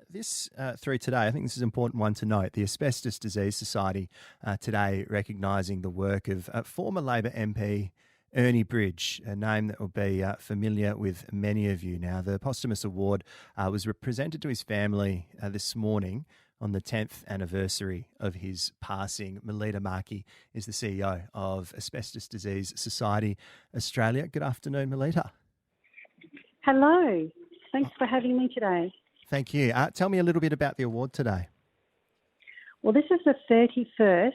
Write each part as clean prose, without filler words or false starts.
this through today, I think this is an important one to note. The Asbestos Disease Society today recognising the work of former Labor MP Ernie Bridge, a name that will be familiar with many of you now. The posthumous award was presented to his family this morning on the 10th anniversary of his passing. Melita Markey is the CEO of Asbestos Disease Society Australia. Good afternoon, Melita. Hello. Thanks for having me today. Thank you. Tell me a little bit about the award today. Well, this is the 31st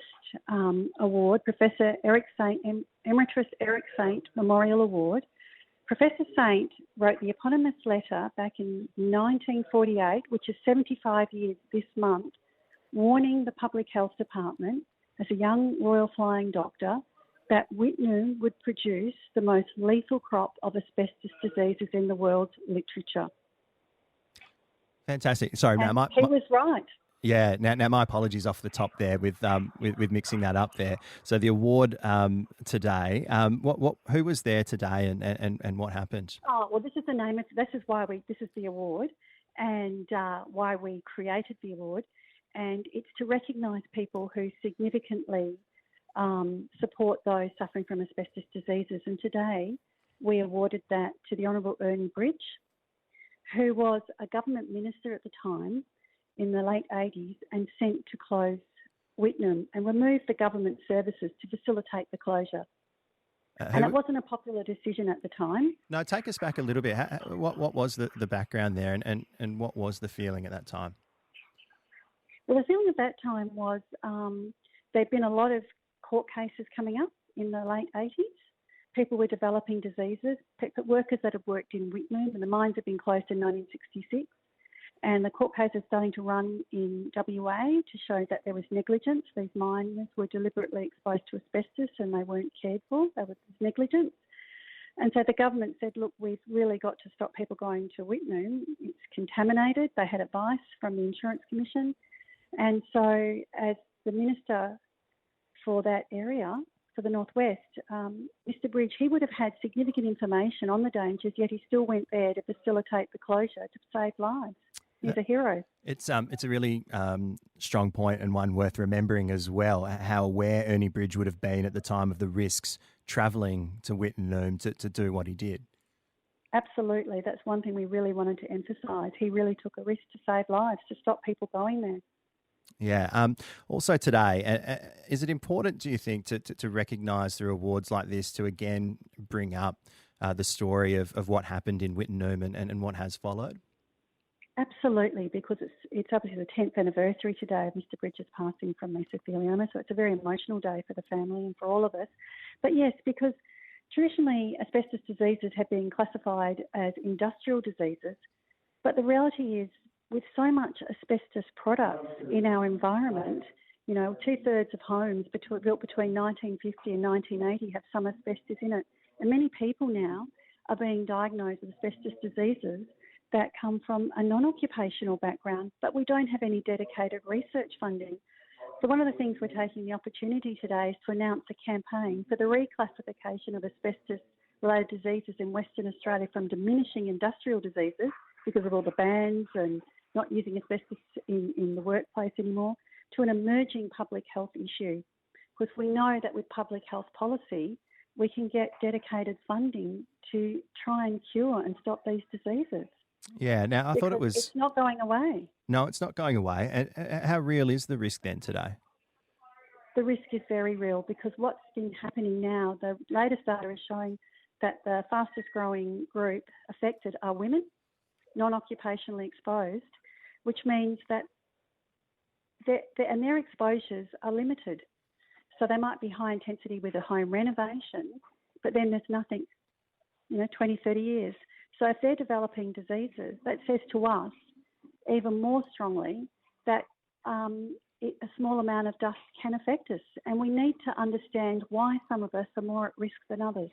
award, Professor Eric Saint, Emeritus Eric Saint Memorial Award. Professor Saint wrote the eponymous letter back in 1948, which is 75 years this month, warning the Public Health Department, as a young Royal Flying Doctor, that Whitnum would produce the most lethal crop of asbestos diseases in the world's literature. Fantastic. Sorry, he was right. Yeah. Now, my apologies off the top there with mixing that up there. So the award today. Who was there today, and what happened? Oh well, this is the name. This is the award, and why we created the award, and it's to recognise people who significantly support those suffering from asbestos diseases. And today we awarded that to the Honourable Ernie Bridge, who was a government minister at the time in the late 80s and sent to close Whitnum and remove the government services to facilitate the closure. And it wasn't a popular decision at the time. No, take us back a little bit. What was the background there, and what was the feeling at that time? Well, the feeling at that time was there'd been a lot of court cases coming up in the late 80s. People were developing diseases, workers that had worked in Whitnum, and the mines had been closed in 1966. And the court cases starting to run in WA to show that there was negligence. These miners were deliberately exposed to asbestos and they weren't cared for. There was negligence. And so the government said, look, we've really got to stop people going to Whitnum. It's contaminated. They had advice from the Insurance Commission. And so as the Minister for that area, for the Northwest, Mr Bridge, he would have had significant information on the dangers, yet he still went there to facilitate the closure to save lives. He's a hero. It's a really strong point, and one worth remembering as well, how aware Ernie Bridge would have been at the time of the risks travelling to Whitnum to do what he did. Absolutely. That's one thing we really wanted to emphasise. He really took a risk to save lives, to stop people going there. Yeah. Also today, is it important, do you think, to recognise through awards like this to again bring up the story of what happened in Whitnum and what has followed? Absolutely, because it's obviously the 10th anniversary today of Mr Bridges passing from mesothelioma, so it's a very emotional day for the family and for all of us. But yes, because traditionally asbestos diseases have been classified as industrial diseases, but the reality is with so much asbestos products in our environment, 2/3 of homes built between 1950 and 1980 have some asbestos in it. And many people now are being diagnosed with asbestos diseases that come from a non-occupational background, but we don't have any dedicated research funding. So one of the things we're taking the opportunity today is to announce a campaign for the reclassification of asbestos-related diseases in Western Australia from diminishing industrial diseases because of all the bans and not using asbestos in the workplace anymore, to an emerging public health issue. Because we know that with public health policy, we can get dedicated funding to try and cure and stop these diseases. Yeah, now I thought it was... It's not going away. No, it's not going away. And how real is the risk then today? The risk is very real because what's been happening now, the latest data is showing that the fastest growing group affected are women, non-occupationally exposed, which means that their exposures are limited. So they might be high intensity with a home renovation, but then there's nothing, 20, 30 years. So if they're developing diseases, that says to us even more strongly that a small amount of dust can affect us, and we need to understand why some of us are more at risk than others.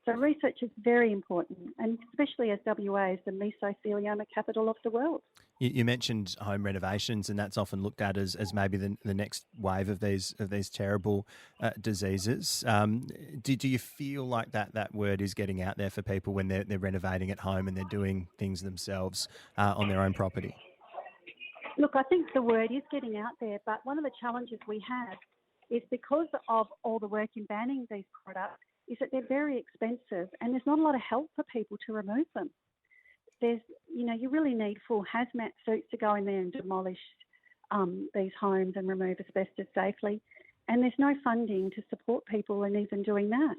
So research is very important, and especially as WA is the mesothelioma capital of the world. You mentioned home renovations, and that's often looked at as maybe the next wave of these terrible diseases. Do you feel like that word is getting out there for people when they're renovating at home and they're doing things themselves on their own property? Look, I think the word is getting out there, but one of the challenges we have is because of all the work in banning these products is that they're very expensive and there's not a lot of help for people to remove them. You really need full hazmat suits to go in there and demolish these homes and remove asbestos safely. And there's no funding to support people in even doing that.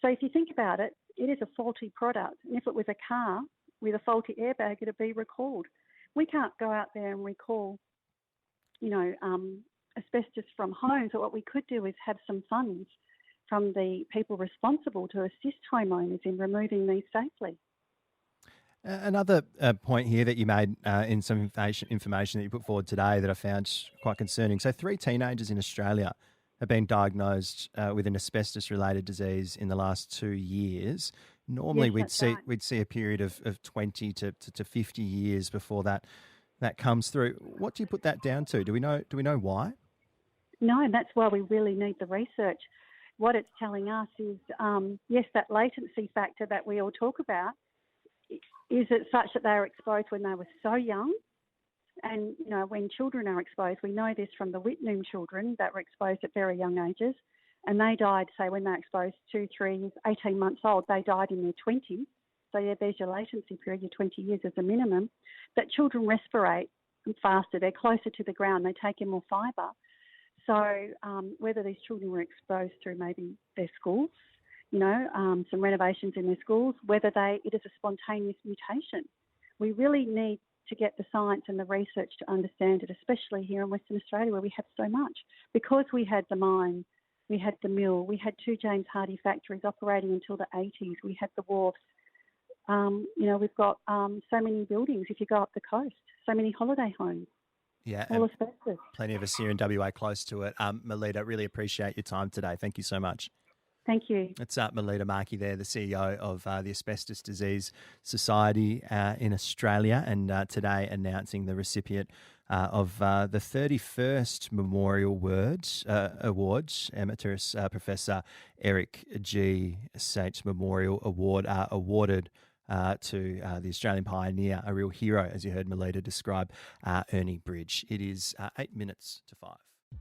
So if you think about it, it is a faulty product. And if it was a car with a faulty airbag, it'd be recalled. We can't go out there and recall, asbestos from homes. But what we could do is have some funds from the people responsible to assist homeowners in removing these safely. Another point here that you made in some information that you put forward today that I found quite concerning. So 3 teenagers in Australia have been diagnosed with an asbestos-related disease in the last 2 years. Normally, Yes, we'd see a period of 20 to 50 years before that comes through. What do you put that down to? Do we know why? No, that's why we really need the research. What it's telling us is, yes, that latency factor that we all talk about, is it such that they were exposed when they were so young? And, when children are exposed, we know this from the Whitnum children that were exposed at very young ages, and they died, say, when they were exposed 2, 3, 18 months old, they died in their 20s. So, yeah, there's your latency period, your 20 years as a minimum. That children respirate faster, they're closer to the ground, they take in more fibre. So whether these children were exposed through maybe their schools, some renovations in their schools, whether it is a spontaneous mutation. We really need to get the science and the research to understand it, especially here in Western Australia where we have so much. Because we had the mine, we had the mill, we had 2 James Hardie factories operating until the 80s, we had the wharfs. We've got so many buildings if you go up the coast, so many holiday homes. Yeah, all asbestos. Plenty of us here in WA close to it. Melita, really appreciate your time today. Thank you so much. Thank you. It's Melita Markey there, the CEO of the Asbestos Disease Society in Australia, and today announcing the recipient of the 31st Memorial Awards, Emeritus Professor Eric G. Saints Memorial Award, awarded to the Australian pioneer, a real hero, as you heard Melita describe, Ernie Bridge. It is 8 minutes to 5.